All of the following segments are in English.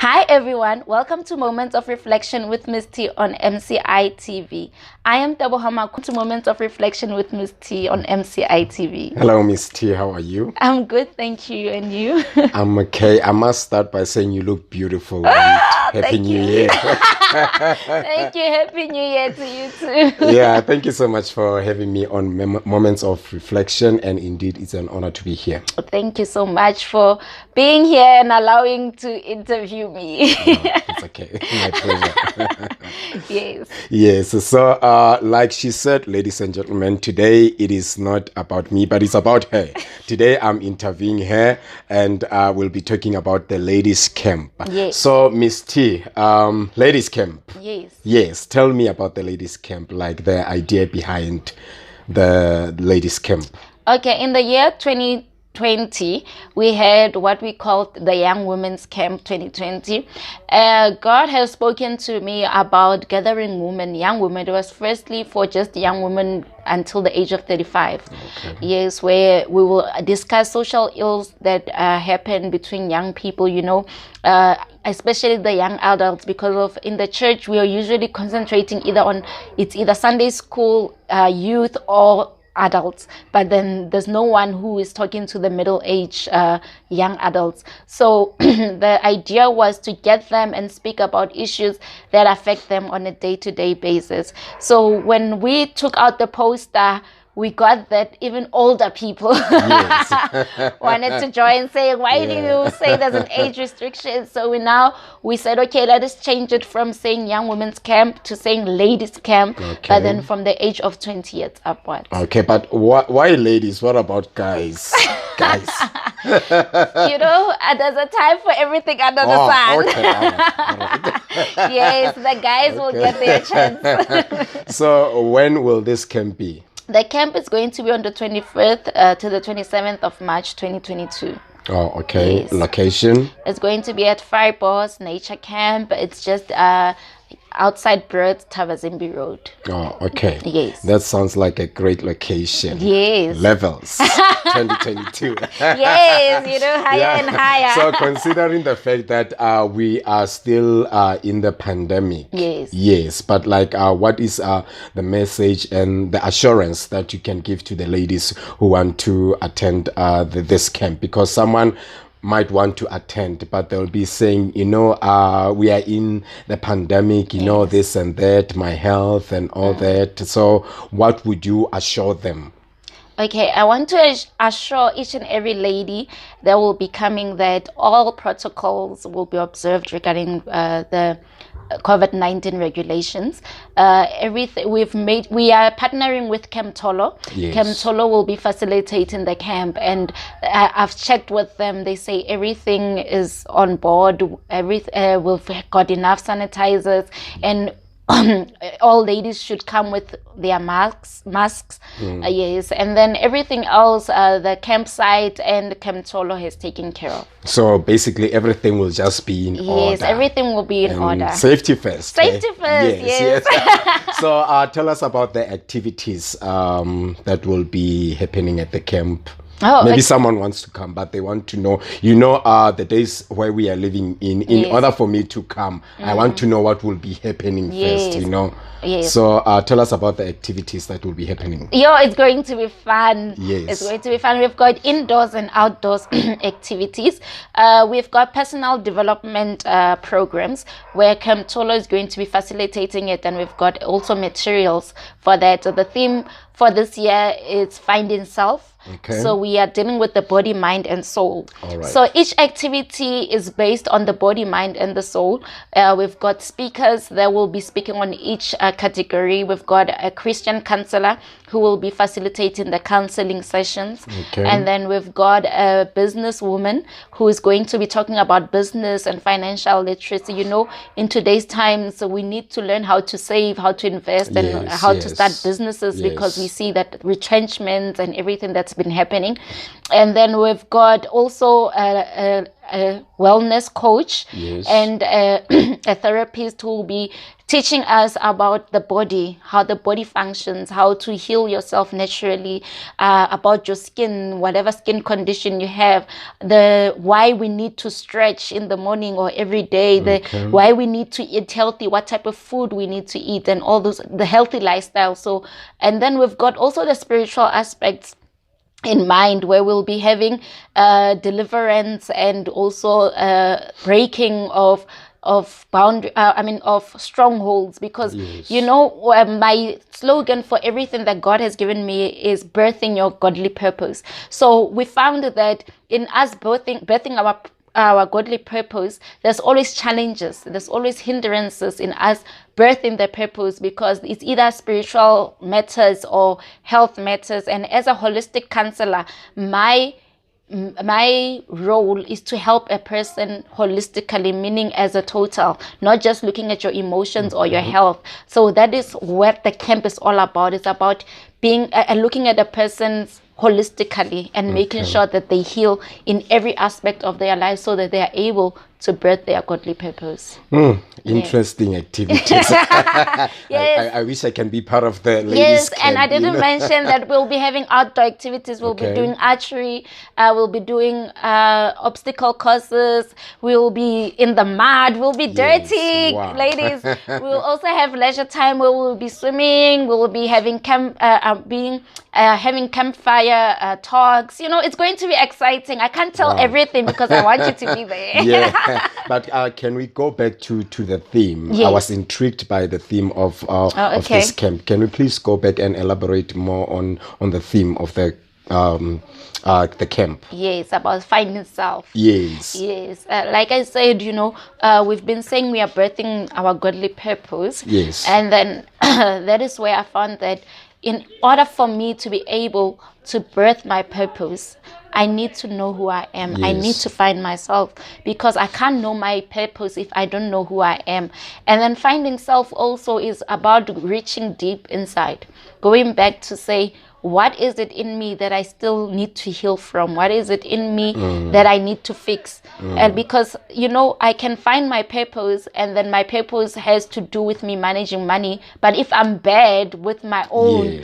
Hi everyone, welcome to Moments of Reflection with Miss T on MCI TV. I am Tebohama. Welcome to Moments of Reflection with Miss T on MCI TV. Hello, Miss T. How are you? I'm good, thank you. And you? I'm okay. I must start by saying you look beautiful. And Happy New Year. Thank you. Happy New Year to you too. Yeah, thank you so much for having me on Moments of Reflection. And indeed, it's an honor to be here. Thank you so much for being here and allowing to interview me. It's okay. My pleasure. Yes. Yes. So, like she said, ladies and gentlemen, today it is not about me, but it's about her. Today I'm interviewing her, and we'll be talking about the ladies' camp. Yes. So, Miss T, ladies' camp. Yes. Yes. Tell me about the ladies' camp, like the idea behind the ladies' camp. Okay, in the year 2020, we had what we called the Young Women's Camp 2020. God has spoken to me about gathering women, young women. It was firstly for just young women until the age of 35. Okay. Yes, where we will discuss social ills that happen between young people, especially the young adults, because of in the church, we are usually concentrating either Sunday school, youth, or adults, but then there's no one who is talking to the middle-aged young adults. So the idea was to get them and speak about issues that affect them on a day-to-day basis. So when we took out the poster, we got that even older people wanted to join, saying, why do you say there's an age restriction? So we said, okay, let us change it from saying young women's camp to saying ladies camp, but then from the age of 20 years upwards. Okay, but why ladies? What about guys? Guys. There's a time for everything under the sun. Okay. All right. Yes, the guys will get their chance. So when will this camp be? The camp is going to be on the 21st to the 27th of March 2022. Oh, okay. Yes. Location? It's going to be at Fireballs Nature Camp. It's just outside Birds, Tavazimbi Road. Oh, okay. Yes. That sounds like a great location. Yes. Levels 2022. Yes, higher and higher. So considering the fact that we are still in the pandemic. Yes. Yes, but what is the message and the assurance that you can give to the ladies who want to attend this camp? Because someone might want to attend, but they'll be saying, we are in the pandemic, this and that, my health and all that. So what would you assure them? Okay, I want to assure each and every lady that will be coming that all protocols will be observed regarding the COVID-19 regulations. Everything we are partnering with Camp Tolo. Yes. Camp Tolo will be facilitating the camp, and I've checked with them. They say everything is on board. We've got enough sanitizers, and all ladies should come with their masks. Yes, and then everything else, the campsite and Camp Tolo has taken care of. So basically everything will just be in order. Yes, everything will be in order. Safety first. Safety first, yes. So tell us about the activities that will be happening at the camp. Maybe someone wants to come, but they want to know, the days where we are living in order for me to come, I want to know what will be happening first, Yes. So tell us about the activities that will be happening. It's going to be fun. Yes. It's going to be fun. We've got indoors and outdoors activities. We've got personal development programs where Camp Tolo is going to be facilitating it, and we've got also materials for that. So the theme for this year is Finding Self. Okay. So we are dealing with the body, mind, and soul. All right. So each activity is based on the body, mind, and the soul. We've got speakers that will be speaking on each category. We've got a Christian counselor who will be facilitating the counseling sessions. Okay. And then we've got a businesswoman who is going to be talking about business and financial literacy. In today's times, we need to learn how to save, how to invest, and how to start businesses, because we see that retrenchments and everything that's been happening. And then we've got also a wellness coach and a therapist who will be teaching us about the body, how the body functions, how to heal yourself naturally, about your skin, whatever skin condition you have, the why we need to stretch in the morning or every day, why we need to eat healthy, what type of food we need to eat, and all those, the healthy lifestyle. So, and then we've got also the spiritual aspects in mind, where we'll be having deliverance and also breaking of of strongholds, because my slogan for everything that God has given me is birthing your godly purpose. So we found that in us birthing our godly purpose, there's always challenges, there's always hindrances in us birthing the purpose, because it's either spiritual matters or health matters. And as a holistic counselor, my role is to help a person holistically, meaning as a total, not just looking at your emotions or your health. So that is what the camp is all about. It's about being looking at a person's holistically and making sure that they heal in every aspect of their life, so that they are able to birth their godly purpose. Interesting activities. Yes. I wish I can be part of the ladies' Yes, camp, and I didn't mention that we'll be having outdoor activities. We'll be doing archery. We'll be doing obstacle courses. We'll be in the mud. We'll be dirty, ladies. We'll also have leisure time where we'll be swimming. We'll be having having campfire talks. It's going to be exciting. I can't tell everything because I want you to be there. Yeah, but can we go back to the theme? Yes. I was intrigued by the theme of this camp. Can we please go back and elaborate more on the theme of the camp? Yes, about finding self. Yes. Like I said, we've been saying we are birthing our godly purpose. Yes. And then that is where I found that in order for me to be able to birth my purpose, I need to know who I am. Yes. I need to find myself, because I can't know my purpose if I don't know who I am. And then finding self also is about reaching deep inside, going back to say, what is it in me that I still need to heal from? What is it in me that I need to fix? And because, I can find my purpose, and then my purpose has to do with me managing money. But if I'm bad with my own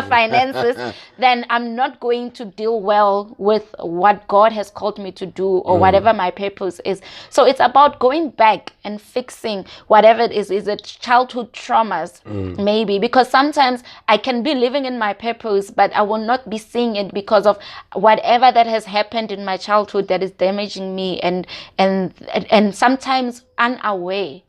finances, then I'm not going to deal well with what God has called me to do, or whatever my purpose is. So it's about going back and fixing whatever it is. Is it childhood traumas? Maybe, because sometimes I can be living in my purpose, but I will not be seeing it because of whatever that has happened in my childhood that is damaging me, and sometimes unaware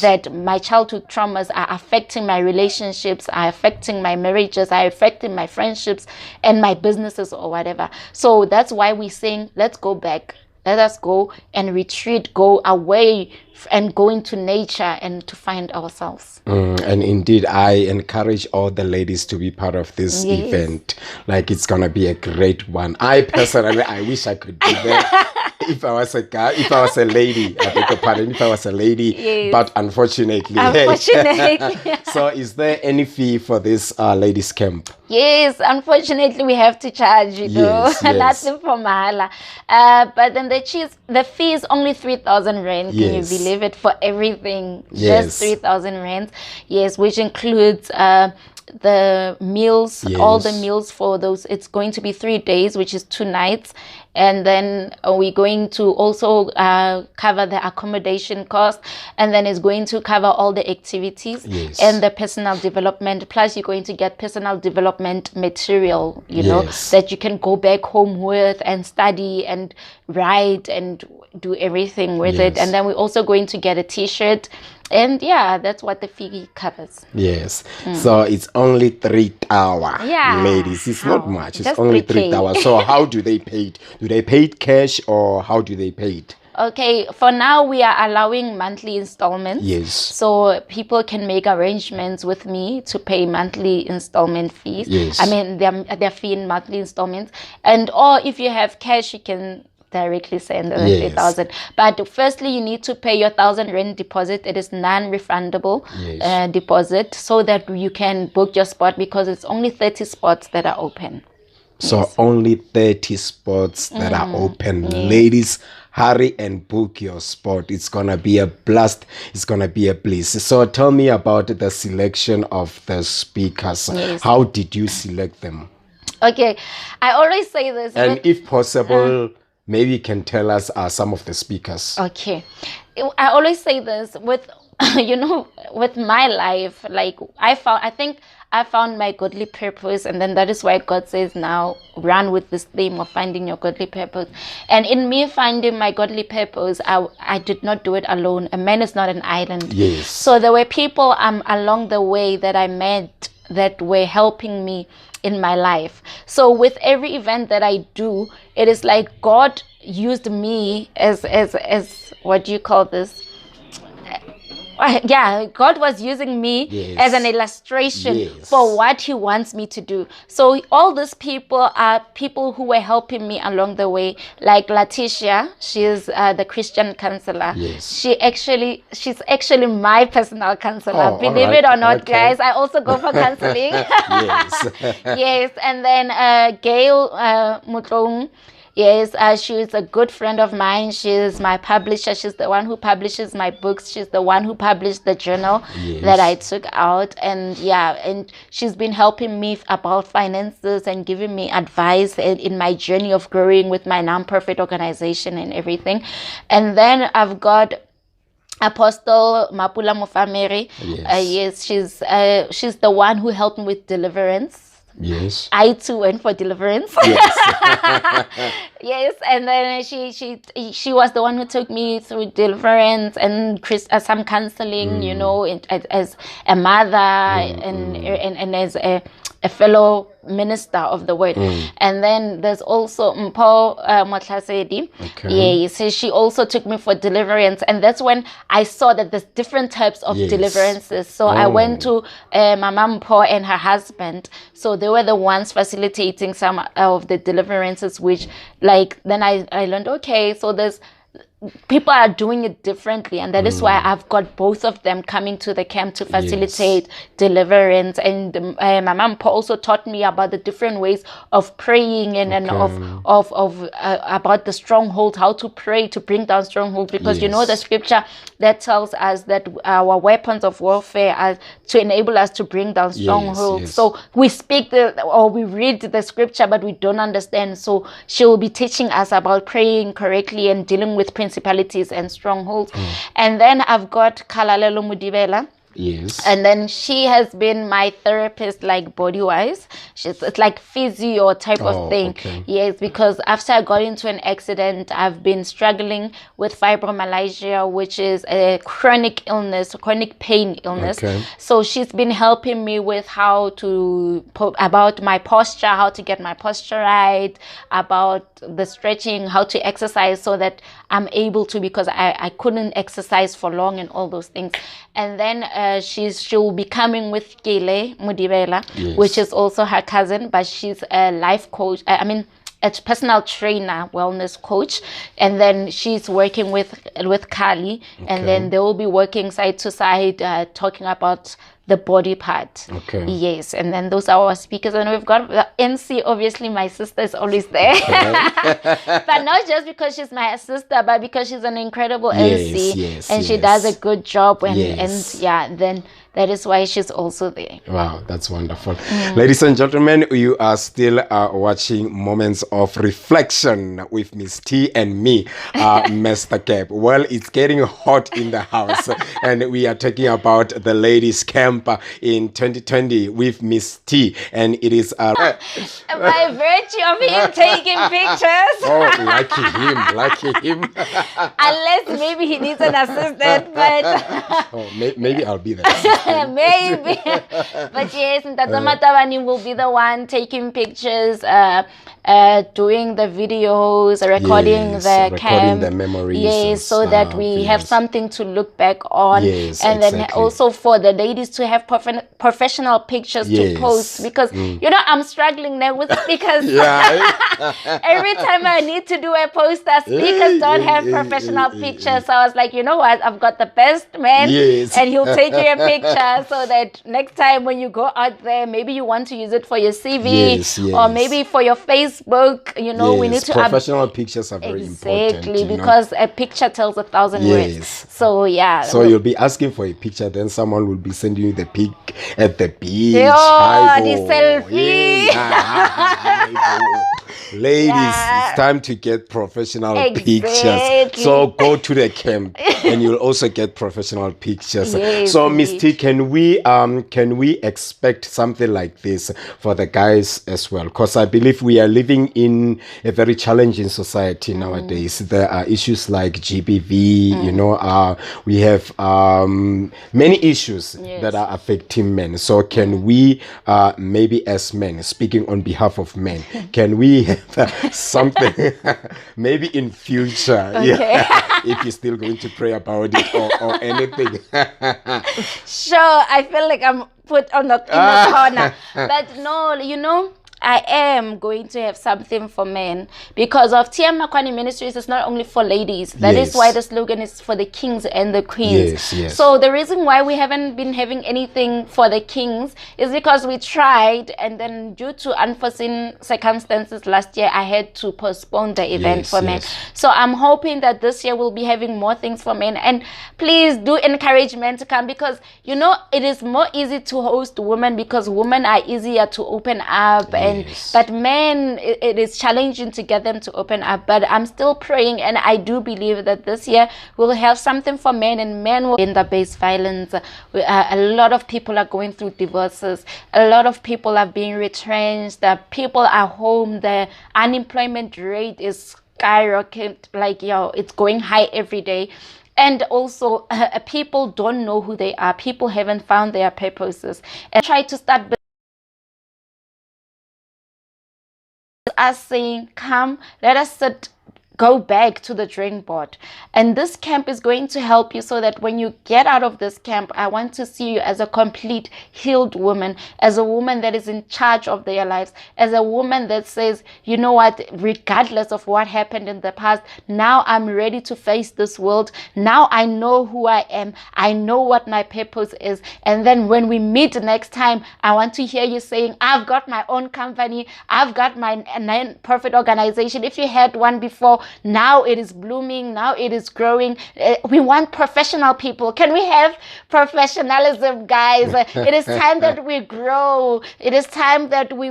that my childhood traumas are affecting my relationships, are affecting my marriages, are affecting my friendships and my businesses or whatever. So that's why we're saying, let's go back. Let us go and retreat, go away and go into nature and to find ourselves. And indeed, I encourage all the ladies to be part of this event. Like, it's going to be a great one. I personally, I wish I could be there. If I was a guy, if I was a lady, I beg your pardon, if I was a lady, but unfortunately. So is there any fee for this ladies camp? Yes, unfortunately we have to charge, nothing for mahala. But then the fee is only 3,000 rand. Can you believe it? For everything, just 3,000 rand. Yes, which includes the meals, all the meals for those. It's going to be 3 days, which is 2 nights. And then we're going to also cover the accommodation cost, and then it's going to cover all the activities and the personal development. Plus, you're going to get personal development material, know, that you can go back home with and study and write and do everything with it. And then we're also going to get a T-shirt. And that's what the fee covers. Yes. So it's only 3 hours, ladies. It's not much. It's just only 3K. 3 hours. So how do they pay it? Do they pay it cash, or how do they pay it? Okay, for now we are allowing monthly installments. Yes. So people can make arrangements with me to pay monthly installment fees. Yes. I mean their fee in monthly installments. Or if you have cash, you can directly send the 3,000. But firstly, you need to pay your 1,000 rand deposit. It is non-refundable deposit, so that you can book your spot, because it's only 30 spots that are open. So only 30 spots that are open. Ladies, hurry and book your spot. It's gonna be a blast. It's gonna be a bliss. So tell me about the selection of the speakers. Yes. How did you select them? Okay, I always say this. And if possible, maybe you can tell us some of the speakers. Okay, I always say this with, with my life. Like I think I found my godly purpose, and then that is why God says now run with this theme of finding your godly purpose. And in me finding my godly purpose, I did not do it alone. A man is not an island. Yes. So there were people along the way that I met that were helping me in my life. So with every event that I do, it is like God used me as what do you call this? Yeah, God was using me Yes. as an illustration Yes. for what he wants me to do. So all these people are people who were helping me along the way. Like Letitia, she's the Christian counselor. Yes. She's actually my personal counselor. Oh, Believe alright. it or not, Okay. guys, I also go for counseling. Yes. Yes, and then Gail Mutlong. Yes, she's a good friend of mine. She's my publisher. She's the one who publishes my books. She's the one who published the journal Yes. that I took out. And yeah, and she's been helping me about finances and giving me advice in my journey of growing with my nonprofit organization and everything. And then I've got Apostle Mapula Mofamere. Yes. Yes, she's the one who helped me with deliverance. Yes. I too went for deliverance. Yes. Yes, and then she was the one who took me through deliverance and some counseling, as a mother and as a fellow minister of the word. And then there's also Mpho Motlasedi. Okay. Yes, so she also took me for deliverance, and that's when I saw that there's different types of Yes. deliverances. So I went to Mama Mpho and her husband, so they were the ones facilitating some of the deliverances, which then I learned, okay, so there's people are doing it differently, and that is why I've got both of them coming to the camp to facilitate deliverance. And Mama Mpho also taught me about the different ways of praying and of about the stronghold, how to pray to bring down strongholds, because the scripture that tells us that our weapons of warfare are to enable us to bring down strongholds. Yes. So we speak we read the scripture, but we don't understand. So she will be teaching us about praying correctly and dealing with principalities and strongholds. And then I've got Kalalelo Mudibela. Yes. And then she has been my therapist, like body-wise. It's like physio type of thing. Okay. Yes, because after I got into an accident, I've been struggling with fibromyalgia, which is a chronic illness, chronic pain illness. Okay. So she's been helping me with about my posture, how to get my posture right, about the stretching, how to exercise so that I'm able to, because I couldn't exercise for long and all those things. And then she'll be coming with Kele Mudibela, Yes. which is also her cousin, but she's a life coach. A personal trainer, wellness coach, and then she's working with Kali, and then they will be working side to side, talking about the body part. Okay. Yes, and then those are our speakers, and we've got the MC. Obviously, my sister is always there, but not just because she's my sister, but because she's an incredible MC, and she does a good job. And then that is why she's also there. Wow, that's wonderful. Ladies and gentlemen, you are still watching Moments of Reflection with Miss T and me, Mr. Cap. Well, it's getting hot in the house, and we are talking about the ladies' camp in 2020 with Miss T, and it is by virtue of him taking pictures. Oh, lucky him. Unless maybe he needs an assistant, but maybe I'll be there. Maybe. But yes, Ntata Matabani will be the one taking pictures, doing the videos, recording the camp. The memories. Yes, so that we have something to look back on. Yes, and then also for the ladies to have professional pictures to post, because I'm struggling there with speakers. Every time I need to do a poster, speakers don't have professional pictures. So I was like, you know what? I've got the best man, and he'll take you a picture. picture so that next time when you go out there, maybe you want to use it for your CV Yes, or yes. maybe for your Facebook. You know, we need Yes, to professional pictures are very important. exactly you know. because a picture tells 1,000 words. Yes. So yeah. So you'll be asking for a picture, then someone will be sending you the pic at the beach. Yo, Hi, the bo. selfie. Yeah, hi, bo. Ladies, Yeah. it's time to get professional Exactly. pictures. So go to the camp and you'll also get professional pictures. Yes, So Miss T, indeed. can we expect something like this for the guys as well? Because I believe we are living in a very challenging society nowadays. There are issues like GBV, you know, we have many issues Yes. that are affecting men. So can we maybe as men, speaking on behalf of men, can we have something maybe in future? Yeah, if you're still going to pray about it or anything. Sure, I feel like I'm put on the in the corner. But no, you know, I am going to have something for men because of TM Makwani Ministries is not only for ladies. That is Yes. why the slogan is for the kings and the queens. Yes, yes. So the reason why we haven't been having anything for the kings is because we tried and then due to unforeseen circumstances last year, I had to postpone the event Yes, for men. yes. So I'm hoping that this year we'll be having more things for men. And please do encourage men to come because, you know, it is more easy to host women because women are easier to open up. Yes. But men, it is challenging to get them to open up. But I'm still praying and I do believe that this year we'll have something for men and men will gender-based violence. A lot of people are going through divorces. A lot of people are being retrenched. People are home. The unemployment rate is skyrocket, like, it's going high every day. And also people don't know who they are. People haven't found their purposes and try to start us saying, come, let us go back to the drawing board. And this camp is going to help you so that when you get out of this camp, I want to see you as a complete healed woman, as a woman that is in charge of their lives, as a woman that says, you know what, regardless of what happened in the past, now I'm ready to face this world. Now I know who I am. I know what my purpose is. And then when we meet next time, I want to hear you saying, I've got my own company. I've got my non-profit organization. If you had one before, now it is blooming. Now it is growing. We want professional people. Can we have professionalism, guys? It is time that we grow. It is time that we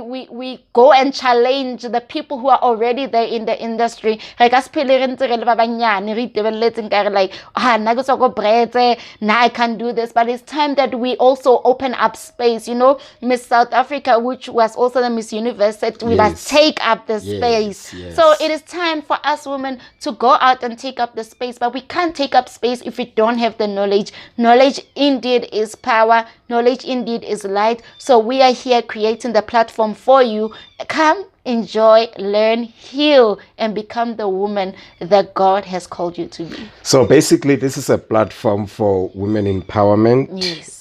go and challenge the people who are already there in the industry. Like, I can do this. But it's time that we also open up space. You know, Miss South Africa, which was also the Miss Universe, said we must take up the space. Yes. So it is time for us women to go out and take up the space, but we can't take up space if we don't have the knowledge. Knowledge indeed is power. Knowledge indeed is light. So we are here creating the platform for you. Come, enjoy, learn, heal, and become the woman that God has called you to be. So basically, this is a platform for women empowerment.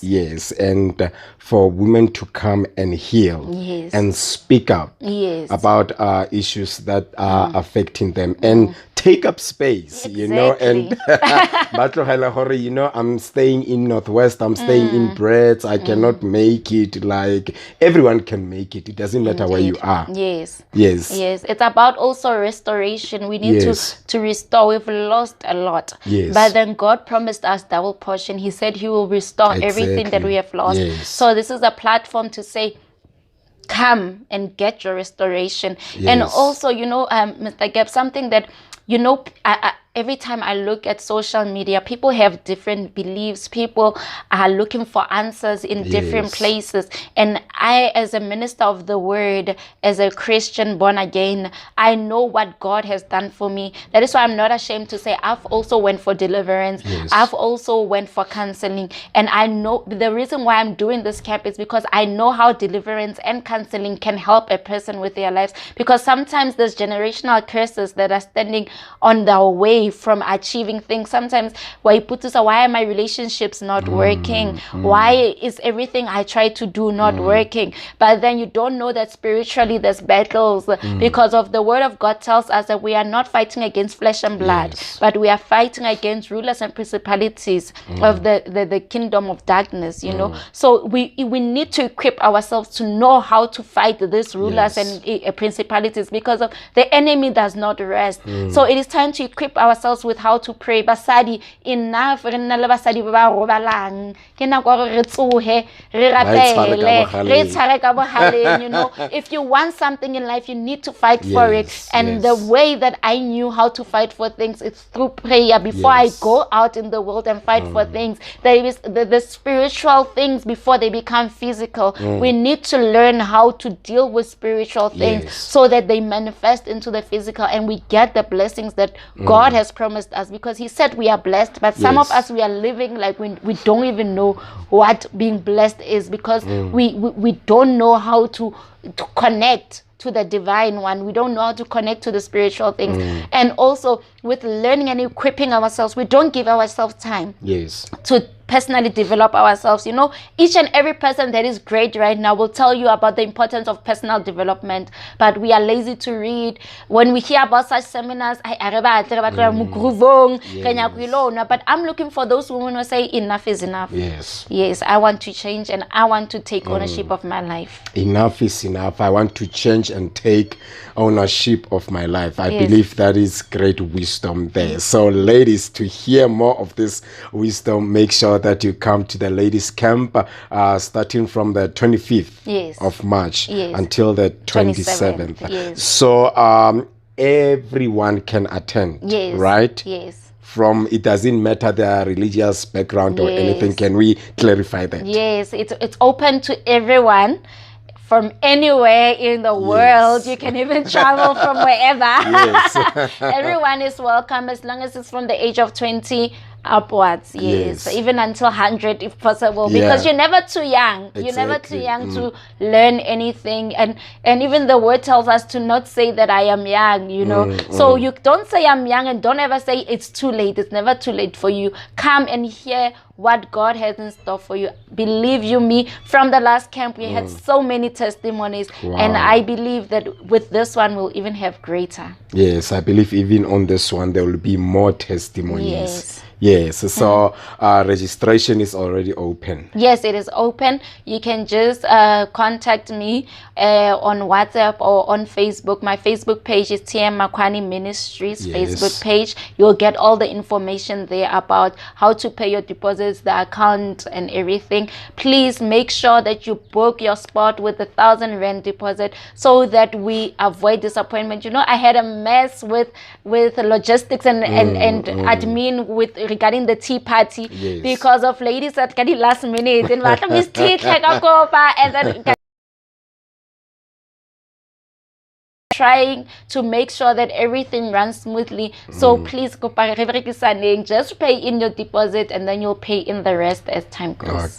Yes. And for women to come and heal. Yes. And speak up. Yes. About issues that are affecting them and take up space, you know. And you know, I'm staying in Northwest, I'm staying in Brits, I cannot make it. Like, everyone can make it. It doesn't matter where you are. Yes. Yes. It's about also restoration. We need to restore. We've lost a lot. Yes. But then God promised us double portion. He said he will restore everything that we have lost. Yes. So this is a platform to say, come and get your restoration. And also, you know, Mr. Gap, something that, you know, every time I look at social media, people have different beliefs. People are looking for answers in different places. And I, as a minister of the word, as a Christian born again, I know what God has done for me. That is why I'm not ashamed to say I've also went for deliverance. I've also went for counseling. And I know the reason why I'm doing this camp is because I know how deliverance and counseling can help a person with their lives. Because sometimes there's generational curses that are standing on their way away from achieving things. Sometimes why are my relationships not working? Why is everything I try to do not working? But then you don't know that spiritually there's battles, because of the word of God tells us that we are not fighting against flesh and blood, but we are fighting against rulers and principalities of the kingdom of darkness, you know. So we need to equip ourselves to know how to fight these rulers and principalities, because of the enemy does not rest. So it is time to equip ourselves with how to pray. Basadi, enough re nna le basadi ba ba robalang, ke nako ya gore re tsohe re rapele re tshare ka bohaleng, you know. If you want something in life, you need to fight for it, and the way that I knew how to fight for things is through prayer. Before I go out in the world and fight for things, there is the spiritual things before they become physical. We need to learn how to deal with spiritual things so that they manifest into the physical, and we get the blessings that God has promised us, because he said we are blessed, but some of us, we are living like we don't even know what being blessed is, because we don't know how to connect to the divine one. We don't know how to connect to the spiritual things. And also with learning and equipping ourselves, we don't give ourselves time to personally develop ourselves. You know, each and every person that is great right now will tell you about the importance of personal development, but we are lazy to read. When we hear about such seminars, but I'm looking for those women who say enough is enough. Yes, I want to change, and I want to take ownership of my life. Enough is enough. I want to change and take ownership of my life. I believe that is great wisdom there. So ladies, to hear more of this wisdom, make sure that you come to the ladies camp starting from the 25th of March until the 27th. So everyone can attend, right? From, it doesn't matter their religious background or anything. Can we clarify that? Yes, it's open to everyone from anywhere in the world. You can even travel from wherever. Everyone is welcome, as long as it's from the age of 20 upwards. Even until 100 if possible, because you're never too young. You're never too young to learn anything, and even the word tells us to not say that I am young, you know. So you don't say I'm young, and don't ever say it's too late. It's never too late for you. Come and hear what God has in store for you. Believe you me, from the last camp we had so many testimonies, and I believe that with this one we'll even have greater. Yes, I believe even on this one there will be more testimonies. So registration is already open. Yes, it is open. You can just contact me on WhatsApp or on Facebook. My Facebook page is TM Makwani Ministries Facebook page. You'll get all the information there about how to pay your deposits, the account and everything. Please make sure that you book your spot with 1,000 rand deposit, so that we avoid disappointment. You know, I had a mess with logistics and admin with regarding the tea party because of ladies at the last minute and then trying to make sure that everything runs smoothly. So please just pay in your deposit, and then you'll pay in the rest as time goes.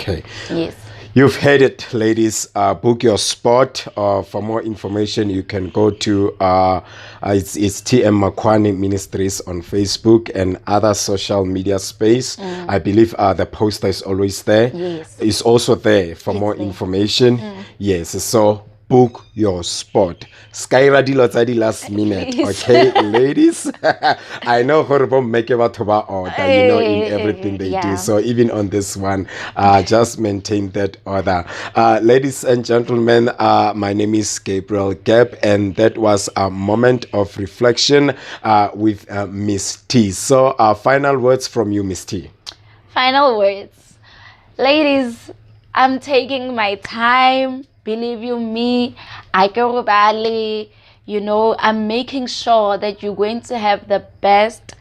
Yes. You've heard it, ladies. Book your spot. For more information, you can go to it's TM Makwani Ministries on Facebook and other social media space. I believe the poster is always there. It's also there for more information. So book your spot. Skyra di lotsa last minute. Okay, ladies. I know horrible make about order, you know, in everything they do. So even on this one, just maintain that order. Ladies and gentlemen, my name is Gabriel Gap, and that was a moment of reflection with Miss T. So final words from you, Miss T. Final words. Ladies, I'm taking my time. Believe you me, I go badly. You know, I'm making sure that you're going to have the best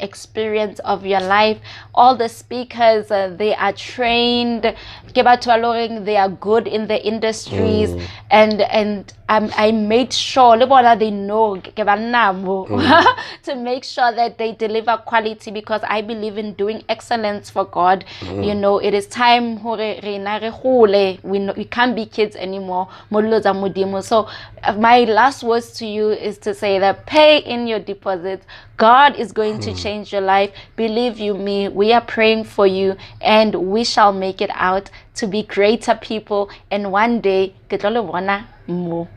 experience of your life. All the speakers, they are trained. They are good in the industries, and I made sure they know to make sure that they deliver quality, because I believe in doing excellence for God. You know, it is time we can't be kids anymore. So my last words to you is to say that pay in your deposits. God is going going to change your life. Believe you me, we are praying for you, and we shall make it out to be greater people. And one day, ke tlo le bona mo.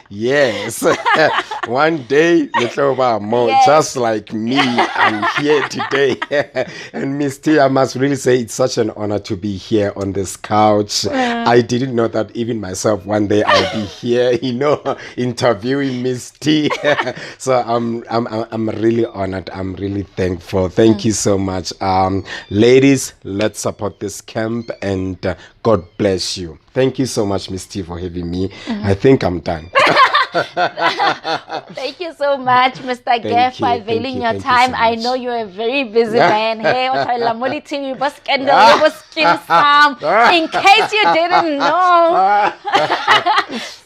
Yes. One day, little more, Yes. just like me. I'm here today. And Miss T, I must really say it's such an honor to be here on this couch. I didn't know that even myself, one day I'll be here, interviewing Miss T. So I'm really honored. I'm really thankful. Thank you so much. Ladies, let's support this camp, and God bless you. Thank you so much, Miss T, for having me. I think I'm done. Thank you so much, Mr. Geff, for availing your time. So I know you're a very busy man. Hey, in case you didn't know.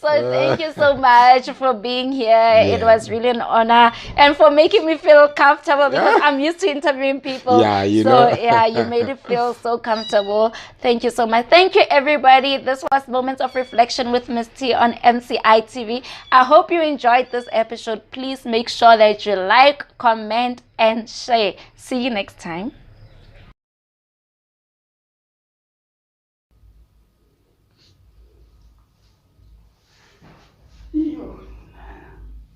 So thank you so much for being here. It was really an honor, and for making me feel comfortable, because I'm used to interviewing people. Yeah, you made it feel so comfortable. Thank you so much. Thank you, everybody. This was Moments of Reflection with Miss T on MCI TV. I hope you enjoyed this episode. Please make sure that you like, comment, and share. See you next time. Yeah.